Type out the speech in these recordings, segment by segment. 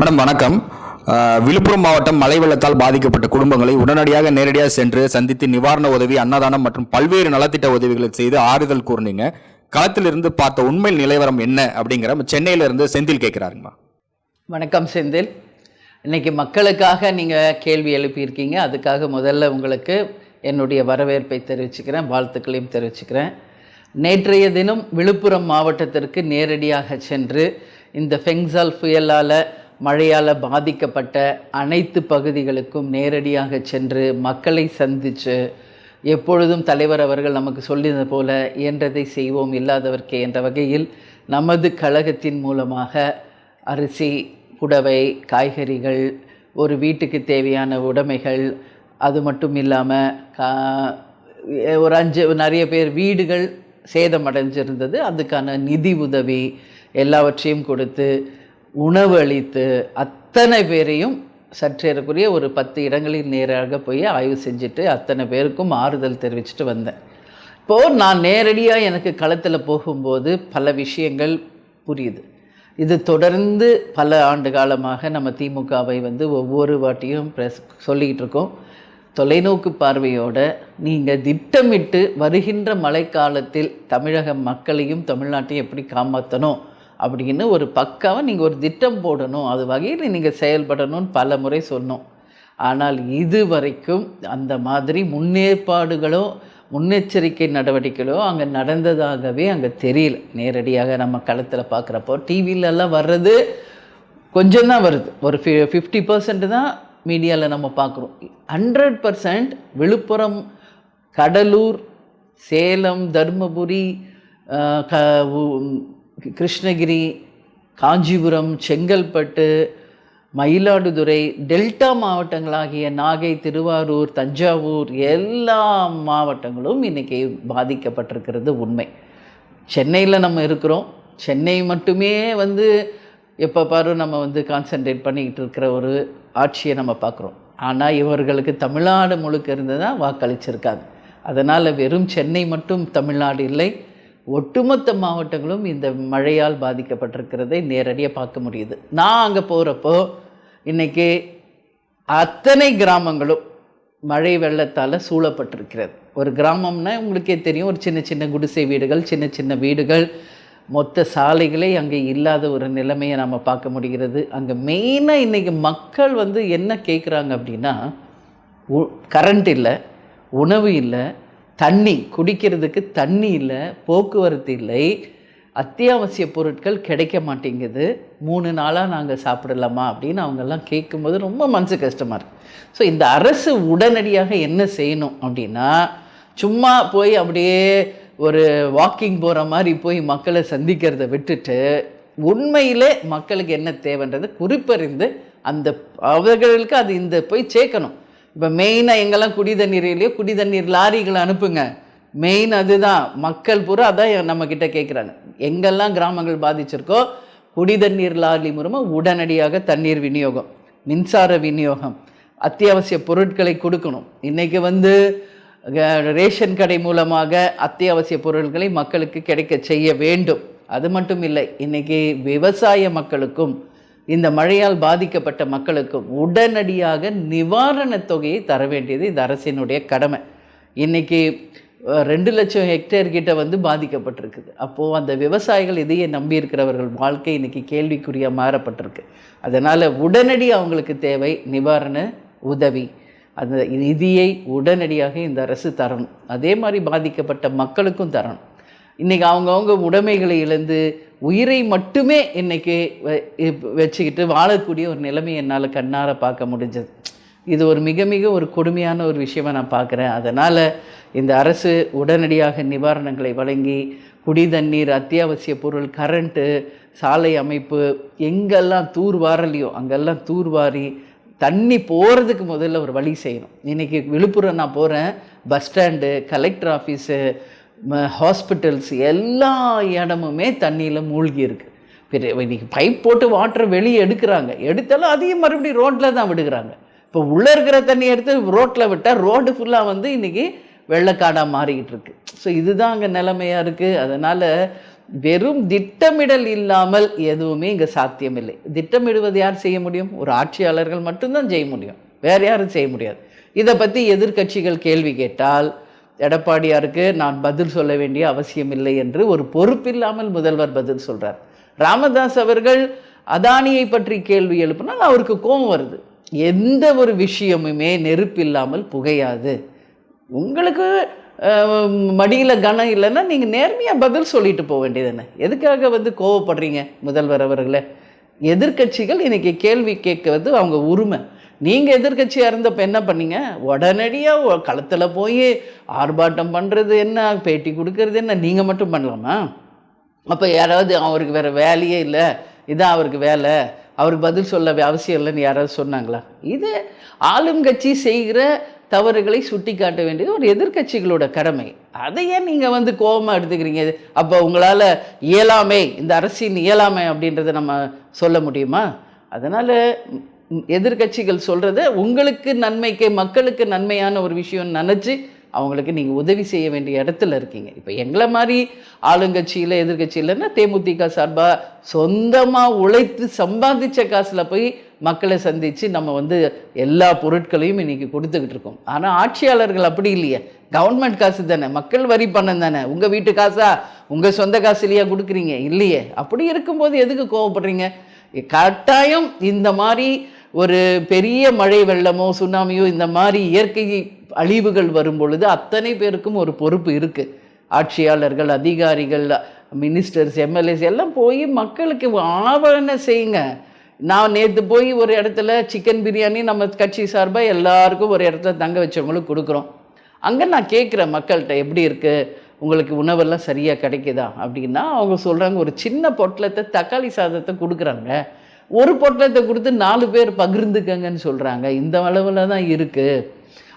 Madam வணக்கம். விழுப்புரம் மாவட்டம் மழை வெள்ளத்தால் பாதிக்கப்பட்ட குடும்பங்களை உடனடியாக நேரடியாக சென்று சந்தித்து நிவாரண உதவி, அன்னதானம் மற்றும் பல்வேறு நலத்திட்ட உதவிகளை செய்து ஆறுதல் கூர்ந்தீங்க. களத்திலிருந்து பார்த்த உண்மை நிலவரம் என்ன அப்படிங்கிற சென்னையில இருந்து செந்தில் கேட்கிறாருங்கம்மா. வணக்கம் செந்தில். இன்னைக்கு மக்களுக்காக நீங்கள் கேள்வி எழுப்பியிருக்கீங்க. அதுக்காக முதல்ல உங்களுக்கு என்னுடைய வரவேற்பை தெரிவிச்சுக்கிறேன், வாழ்த்துக்களையும் தெரிவிச்சுக்கிறேன். நேற்றைய தினம் விழுப்புரம் மாவட்டத்திற்கு நேரடியாக சென்று இந்த ஃபெங்சால் புயலால் மழையால் பாதிக்கப்பட்ட அனைத்து பகுதிகளுக்கும் நேரடியாக சென்று மக்களை சந்தித்து, எப்பொழுதும் தலைவர் அவர்கள் நமக்கு சொல்லியது போல இயன்றதை செய்வோம் இல்லாதவர்க்கே என்ற வகையில் நமது கழகத்தின் மூலமாக அரிசி, புடவை, காய்கறிகள், ஒரு வீட்டுக்கு தேவையான உடைமைகள், அது மட்டும் இல்லாமல் ஒரு நிறைய பேர் வீடுகள் சேதமடைஞ்சிருந்தது, அதுக்கான நிதி உதவி எல்லாவற்றையும் கொடுத்து உணவு அளித்து அத்தனை பேரையும் சற்றேறக்குரிய ஒரு 10 இடங்களில் நேராக போய் ஆய்வு செஞ்சுட்டு அத்தனை பேருக்கும் ஆறுதல் தெரிவிச்சுட்டு வந்தேன். இப்போது நான் நேரடியாக எனக்கு களத்தில் போகும்போது பல விஷயங்கள் புரியுது. இது தொடர்ந்து பல ஆண்டு காலமாக நம்ம திமுகவை ஒவ்வொரு வாட்டியும் சொல்லிக்கிட்டு இருக்கோம். தொலைநோக்கு பார்வையோடு நீங்கள் திட்டமிட்டு வருகின்ற மழைக்காலத்தில் தமிழக மக்களையும் தமிழ்நாட்டையும் எப்படி காப்பாற்றணும் அப்படின்னு ஒரு பக்காவை நீங்கள் ஒரு திட்டம் போடணும், அது வகையில் நீங்கள் செயல்படணும்னு பல முறை சொன்னோம். ஆனால் இது வரைக்கும் அந்த மாதிரி முன்னேற்பாடுகளோ முன்னெச்சரிக்கை நடவடிக்கைகளோ அங்கே நடந்ததாகவே அங்கே தெரியல. நேரடியாக நம்ம களத்தில் பார்க்குறப்போ டிவிலெல்லாம் வர்றது கொஞ்சம் தான் வருது, ஒரு 50% தான் மீடியாவில் நம்ம பார்க்குறோம். 100% விழுப்புரம், கடலூர், சேலம், தருமபுரி, கிருஷ்ணகிரி, காஞ்சிபுரம், செங்கல்பட்டு, மயிலாடுதுறை, டெல்டா மாவட்டங்களாகிய நாகை, திருவாரூர், தஞ்சாவூர் எல்லா மாவட்டங்களும் இன்றைக்கி பாதிக்கப்பட்டிருக்கிறது உண்மை. சென்னையில் நம்ம இருக்கிறோம். சென்னை மட்டுமே எப்போ பாரு நம்ம கான்சன்ட்ரேட் பண்ணிக்கிட்டு இருக்கிற ஒரு ஆட்சியை நம்ம பார்க்குறோம். ஆனால் இவர்களுக்கு தமிழ்நாடு முழுக்க இருந்து தான் வாக்களிச்சிருக்காங்க. அதனால் வெறும் சென்னை மட்டும் தமிழ்நாடு இல்லை, ஒட்டுமொத்த மாவட்டங்களும் இந்த மழையால் பாதிக்கப்பட்டிருக்கிறதை நேரடியாக பார்க்க முடியுது. நான் அங்கே போகிறப்போ இன்றைக்கி அத்தனை கிராமங்களும் மழை வெள்ளத்தால் சூழப்பட்டிருக்கிறது. ஒரு கிராமம்னா உங்களுக்கே தெரியும், ஒரு சின்ன சின்ன குடிசை வீடுகள், சின்ன சின்ன வீடுகள், மொத்த சாலைகளே அங்கே இல்லாத ஒரு நிலைமையை நம்ம பார்க்க முடிகிறது. அங்கே மெயினாக இன்றைக்கி மக்கள் என்ன கேட்குறாங்க அப்படின்னா, கரண்ட் இல்லை, உணவு இல்லை, தண்ணி குடிக்கிறதுக்கு தண்ணி இல்லை, போக்குவரத்து இல்லை, அத்தியாவசிய பொருட்கள் கிடைக்க மாட்டேங்குது, 3 நாளாக நாங்கள் சாப்பிடலாமா அப்படின்னு அவங்கெல்லாம் கேட்கும்போது ரொம்ப மனசு கஷ்டமாக இருக்குது. ஸோ இந்த அரசு உடனடியாக என்ன செய்யணும் அப்படின்னா, சும்மா போய் அப்படியே ஒரு வாக்கிங் போகிற மாதிரி போய் மக்களை சந்திக்கிறத விட்டுட்டு உண்மையிலே மக்களுக்கு என்ன தேவைன்றது குறிப்பறிந்து அந்த அவர்களுக்கு அது போய் சேர்க்கணும். இப்போ மெயினாக எங்கெல்லாம் குடி தண்ணீர் இல்லையோ குடி தண்ணீர் லாரிகளை அனுப்புங்க. மெயின் அதுதான். மக்கள் பூரா அதான் நம்மக்கிட்ட கேட்குறாங்க. எங்கெல்லாம் கிராமங்கள் பாதிச்சிருக்கோ குடி தண்ணீர் லாரி மூலமாக உடனடியாக தண்ணீர் விநியோகம், மின்சார விநியோகம், அத்தியாவசிய பொருட்களை கொடுக்கணும். இன்றைக்கி ரேஷன் கடை மூலமாக அத்தியாவசிய பொருட்களை மக்களுக்கு கிடைக்க செய்ய வேண்டும். அது மட்டும் இல்லை, இன்றைக்கி விவசாய மக்களுக்கும் இந்த மழையால் பாதிக்கப்பட்ட மக்களுக்கும் உடனடியாக நிவாரணத் தொகையை தர வேண்டியது இந்த அரசினுடைய கடமை. இன்றைக்கி 2 லட்சம் ஹெக்டேர் கிட்ட பாதிக்கப்பட்டிருக்குது. அப்போது அந்த விவசாயிகள் இதையே நம்பியிருக்கிறவர்கள் வாழ்க்கை இன்றைக்கி கேள்விக்குறியாக மாறப்பட்டிருக்கு. அதனால் உடனடி அவங்களுக்கு தேவை நிவாரண உதவி. அந்த நிதியை உடனடியாக இந்த அரசு தரணும். அதே மாதிரி பாதிக்கப்பட்ட மக்களுக்கும் தரணும். இன்றைக்கி அவங்கவுங்க உடைமைகளை இழந்து உயிரை மட்டுமே இன்றைக்கி வச்சுக்கிட்டு வாழக்கூடிய ஒரு நிலைமை என்னால் கண்ணார பார்க்க முடிஞ்சது. இது ஒரு மிக மிக ஒரு கொடுமையான ஒரு விஷயமாக நான் பார்க்குறேன். அதனால் இந்த அரசு உடனடியாக நிவாரணங்களை வழங்கி குடி தண்ணீர், அத்தியாவசிய பொருள், கரண்ட்டு, சாலை அமைப்பு, எங்கெல்லாம் தூர்வாரலையோ அங்கெல்லாம் தூர்வாரி தண்ணி போகிறதுக்கு முதல்ல ஒரு வழி செய்யணும். இன்றைக்கி விழுப்புரம் நான் போகிறேன், bus stand, collector office, hospitals எல்லா இடமுமே தண்ணியில் மூழ்கி இருக்குது. இன்றைக்கி பைப் போட்டு வாட்டரை வெளியே எடுத்தாலும் அதையும் மறுபடியும் ரோட்டில் தான் விடுகிறாங்க. இப்போ உள்ளே இருக்கிற தண்ணி எடுத்து ரோட்டில் விட்டால் ரோடு ஃபுல்லாக இன்றைக்கி வெள்ளக்காடாக மாறிக்கிட்டு இருக்கு. ஸோ இதுதான் அங்கே நிலைமையாக இருக்குது. அதனால் வெறும் திட்டமிடல் இல்லாமல் எதுவுமே இங்கே சாத்தியமில்லை. திட்டமிடுவது யார் செய்ய முடியும்? ஒரு ஆட்சியாளர்கள் மட்டும்தான் செய்ய முடியும், வேறு யாரும் செய்ய முடியாது. இதை பற்றி எதிர்க்கட்சிகள் கேள்வி கேட்டால் எடப்பாடியாருக்கு நான் பதில் சொல்ல வேண்டிய அவசியம் இல்லை என்று ஒரு பொறுப்பில்லாமல் முதல்வர் பதில் சொல்கிறார். ராமதாஸ் அவர்கள் அதானியை பற்றி கேள்வி எழுப்பினால் அவருக்கு கோபம் வருது. எந்த ஒரு விஷயமுமே நெருப்பில்லாமல் புகையாது. உங்களுக்கு மடியில் கனம் இல்லைன்னா நீங்கள் நேர்மையாக பதில் சொல்லிட்டு போக வேண்டியதுன்னு எதுக்காக கோவப்படுறீங்க முதல்வர் அவர்களே? எதிர்க்கட்சிகள் இன்றைக்கி கேள்வி கேட்கறது அவங்க உரிமை. நீங்கள் எதிர்க்கட்சியாக இருந்தப்போ என்ன பண்ணீங்க? உடனடியாக களத்தில் போய் ஆர்ப்பாட்டம் பண்ணுறது என்ன, பேட்டி கொடுக்கறது என்ன, நீங்கள் மட்டும் பண்ணலாமா? அப்போ யாராவது அவருக்கு வேறு வேலையே இல்லை, இதான் அவருக்கு வேலை, அவருக்கு பதில் சொல்ல அவசியம் இல்லைன்னு யாராவது சொன்னாங்களா? இது ஆளுங்கட்சி செய்கிற தவறுகளை சுட்டி காட்ட வேண்டியது ஒரு எதிர்க்கட்சிகளோட கடமை. அதை ஏன் நீங்கள் கோபமாக எடுத்துக்கிறீங்க? அப்போ உங்களால் இயலாமை, இந்த அரசின் இயலாமை அப்படின்றத நம்ம சொல்ல முடியுமா? அதனால் எதிர்க்கட்சிகள் சொல்கிறத உங்களுக்கு நன்மைக்கு, மக்களுக்கு நன்மையான ஒரு விஷயம்னு நினச்சி அவங்களுக்கு நீங்கள் உதவி செய்ய வேண்டிய இடத்துல இருக்கீங்க. இப்போ எங்களை மாதிரி ஆளுங்கட்சியில் எதிர்கட்சியிலன்னா தேமுதிக சார்பாக சொந்தமாக உழைத்து சம்பாதிச்ச காசில் போய் மக்களை சந்தித்து நம்ம எல்லா பொருட்களையும் இன்றைக்கி கொடுத்துக்கிட்டு இருக்கோம். ஆனால் ஆட்சியாளர்கள் அப்படி இல்லையே. கவர்மெண்ட் காசு தானே, மக்கள் வரி பணம் தானே, உங்கள் வீட்டு காசா உங்கள் சொந்த காசுலையா கொடுக்குறீங்க? இல்லையே. அப்படி இருக்கும்போது எதுக்கு கோவப்படுறீங்க? கட்டாயம் இந்த மாதிரி ஒரு பெரிய மழை வெள்ளமோ சுனாமியோ இந்த மாதிரி இயற்கை அழிவுகள் வரும் பொழுது அத்தனை பேருக்கும் ஒரு பொறுப்பு இருக்குது. ஆட்சியாளர்கள், அதிகாரிகள், மினிஸ்டர்ஸ், எம்எல்ஏஸ் எல்லாம் போய் மக்களுக்கு ஆவண செய்யுங்க. நான் நேற்று போய் ஒரு இடத்துல சிக்கன் பிரியாணி நம்ம கட்சி சார்பாக எல்லாருக்கும் ஒரு இடத்துல தங்க வச்சவங்களுக்கு கொடுக்குறோம். அங்கே நான் கேட்குறேன் மக்கள்கிட்ட, எப்படி இருக்குது உங்களுக்கு உணவெல்லாம் சரியாக கிடைக்குதா அப்படின்னா அவங்க சொல்கிறாங்க ஒரு சின்ன பொட்டலத்தை தக்காளி சாதத்தை கொடுக்குறாங்க, ஒரு பொட்டலத்தை கொடுத்து 4 பேர் பகிர்ந்துக்கங்கன்னு சொல்கிறாங்க. இந்த அளவில் தான் இருக்குது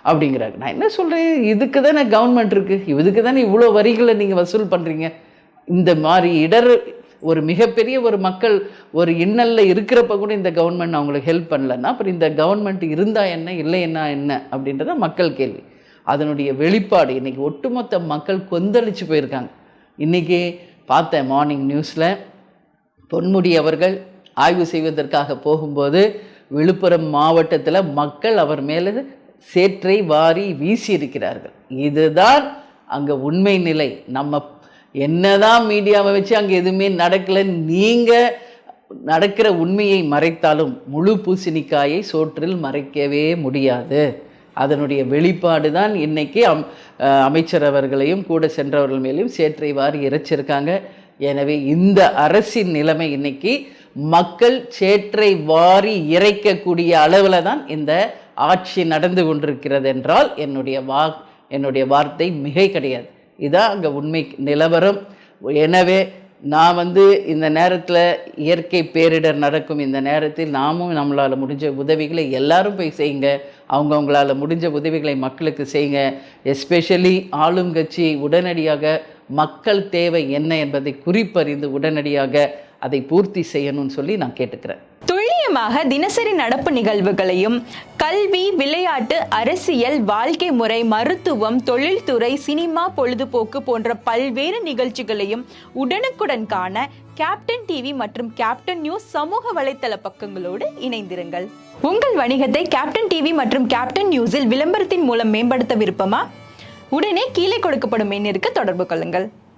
அப்படிங்கிறாங்க. நான் என்ன சொல்கிறேன், இதுக்கு தானே கவர்மெண்ட் இருக்குது, இதுக்கு தானே இவ்வளோ வரிகளை நீங்கள் வசூல் பண்ணுறீங்க. இந்த மாதிரி ஒரு மிகப்பெரிய ஒரு மக்கள் ஒரு இன்னலில் இருக்கிறப்ப கூட இந்த கவர்மெண்ட் அவங்களுக்கு ஹெல்ப் பண்ணலன்னா அப்புறம் இந்த கவர்மெண்ட் இருந்தால் என்ன, இல்லைன்னா என்ன அப்படின்றத மக்கள் கேள்வி. அதனுடைய வெளிப்பாடு இன்றைக்கி ஒட்டுமொத்த மக்கள் கொந்தளிச்சு போயிருக்காங்க. இன்றைக்கி பார்த்தேன் மார்னிங் நியூஸில் பொன்முடி அவர்கள் ஆய்வு செய்வதற்காக போகும்போது விழுப்புரம் மாவட்டத்தில் மக்கள் அவர் மேலே சேற்றை வாரி வீசி இருக்கிறார்கள். இதுதான் அங்கே உண்மை நிலை. நம்ம என்னதான் மீடியாவை வச்சு அங்கே எதுவுமே நடக்கலை, நீங்கள் நடக்கிற உண்மையை மறைத்தாலும் முழு பூசணிக்காயை சோற்றில் மறைக்கவே முடியாது. அதனுடைய வெளிப்பாடு தான் இன்றைக்கி அமைச்சர் அவர்களையும் கூட சென்றவர்கள் மேலேயும் சேற்றை வாரி இறைச்சிருக்காங்க. எனவே இந்த அரசின் நிலைமை இன்னைக்கு மக்கள் சேற்றை வாரி இறைக்கக்கூடிய அளவில் தான் இந்த ஆட்சி நடந்து கொண்டிருக்கிறது என்றால் என்னுடைய வார்த்தை மிகை கிடையாது. இதான் அங்கே உண்மை நிலவரம். எனவே நான் இந்த நேரத்தில் இயற்கை பேரிடர் நடக்கும் இந்த நேரத்தில் நாமும் நம்மளால் முடிஞ்ச உதவிகளை எல்லாரும் போய் செய்யுங்க. அவங்கவுங்களால் முடிஞ்ச உதவிகளை மக்களுக்கு செய்யுங்க. எஸ்பெஷலி ஆளுங்கட்சி உடனடியாக மக்கள் தேவை என்ன என்பதை குறிப்பறிந்து உடனடியாக அதை பூர்த்தி செய்யணும்னு சொல்லி நான் கேட்டுக்கிறேன். துல்லியமாக தினசரி நடப்பு நிகழ்வுகளையும் கல்வி, விளையாட்டு, அரசியல், வாழ்க்கை முறை, மருத்துவம், தொழில்துறை, சினிமா, பொழுதுபோக்கு போன்ற பல்வேறு நிகழ்ச்சிகளையும் உடனுக்குடன் காண கேப்டன் டிவி மற்றும் கேப்டன் நியூஸ் சமூக வலைத்தள பக்கங்களோடு இணைந்திருங்கள். உங்கள் வணிகத்தை கேப்டன் டிவி மற்றும் கேப்டன் நியூஸில் விளம்பரத்தின் மூலம் மேம்படுத்த விருப்பமா? உடனே கீழே கொடுக்கப்படும் எண்ணிற்கு தொடர்பு கொள்ளுங்கள்.